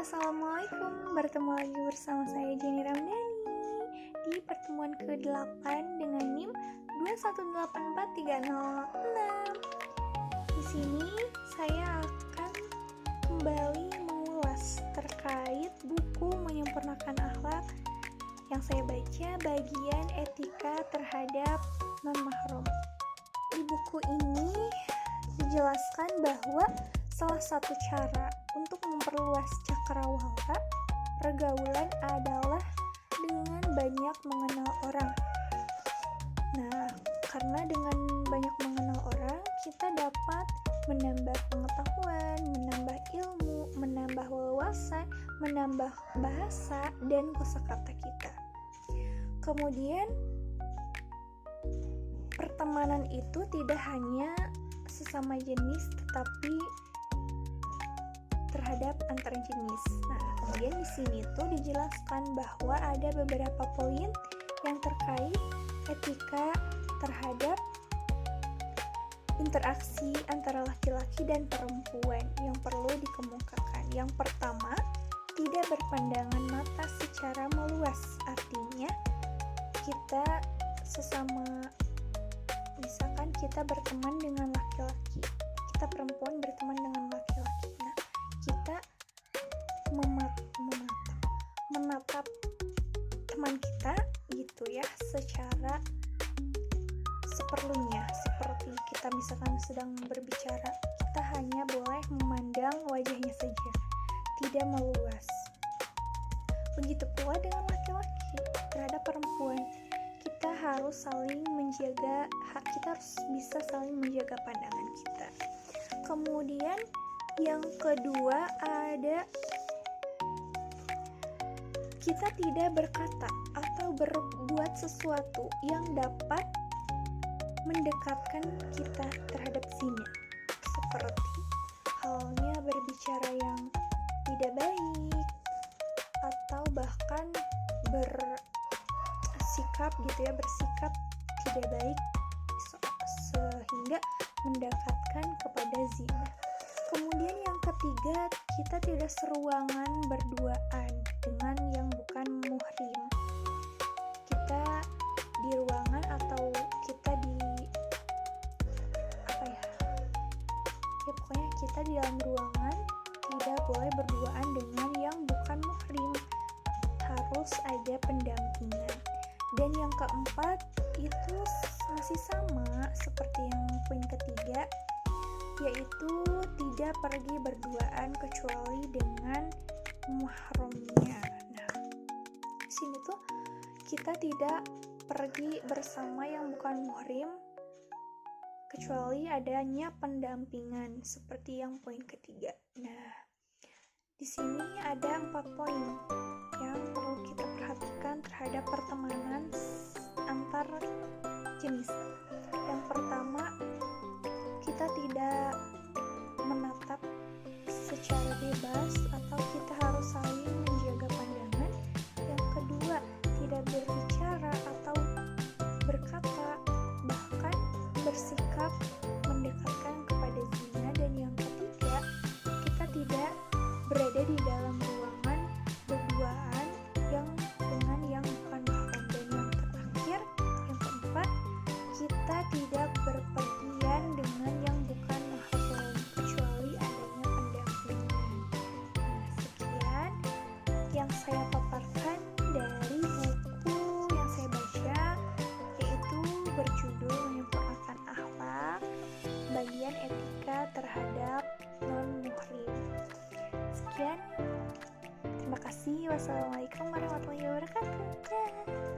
Assalamualaikum. Bertemu lagi bersama saya Jenny Ramdhani di pertemuan ke-8 dengan NIM 2184306. Di sini saya akan kembali mengulas terkait buku Menyempurnakan Akhlak yang saya baca bagian etika terhadap non-mahram. Di buku ini dijelaskan bahwa salah satu cara untuk memperluas cakrawala pergaulan adalah dengan banyak mengenal orang. Nah, karena dengan banyak mengenal orang, kita dapat menambah pengetahuan, menambah ilmu, menambah wawasan, menambah bahasa dan kosakata kita. Kemudian, pertemanan itu tidak hanya sesama jenis, tetapi terhadap antar jenis. Nah, kemudian di sini tuh dijelaskan bahwa ada beberapa poin yang terkait etika terhadap interaksi antara laki-laki dan perempuan yang perlu dikemukakan. Yang pertama, tidak berpandangan mata secara meluas. Artinya, kita sesama, misalkan kita berteman dengan laki-laki, kita perempuan berteman dengan laki-laki. Nah, kita menatap teman kita gitu ya, secara seperlunya. Seperti kita misalkan sedang berbicara, kita hanya boleh memandang wajahnya saja, tidak meluas. Begitu pula dengan laki-laki terhadap perempuan, kita harus saling menjaga, kita harus bisa saling menjaga pandangan kita. Kemudian yang kedua ada kita tidak berkata atau berbuat sesuatu yang dapat mendekatkan kita terhadap zina, seperti halnya berbicara yang tidak baik atau bahkan bersikap tidak baik sehingga mendekatkan kepada zina. Kemudian yang ketiga, kita tidak seruangan berduaan dengan yang bukan muhrim. Kita di ruangan atau kita pokoknya kita di dalam ruangan tidak boleh berduaan dengan yang bukan muhrim. Harus ada pendampingan. Dan yang keempat itu masih sama seperti yang poin ketiga, yaitu tidak pergi berduaan kecuali dengan mahramnya. Nah, di sini tuh kita tidak pergi bersama yang bukan muhrim kecuali adanya pendampingan seperti yang poin ketiga. Nah, di sini ada 4 poin yang perlu kita perhatikan terhadap pertemanan antar jenis. Yang pertama, kita tidak menatap secara bebas atau kita harus saling menjaga pandangan. Yang kedua, tidak berbicara atau berkata, bahkan bersikap mendekatkan kepada zina. Dan yang ketiga, kita tidak berada di dalam ruangan berduaan yang dengan yang bukan mahram. Dan yang terakhir, yang keempat, kita tidak berpergian dengan yang bukan mahram kecuali adanya pendampingan. Nah, sekian yang saya paparkan dari buku yang saya baca, yaitu berjudul Menyempurnakan Akhlak bagian etika terhadap non-muhrim. Sekian, terima kasih. Wassalamualaikum warahmatullahi wabarakatuh.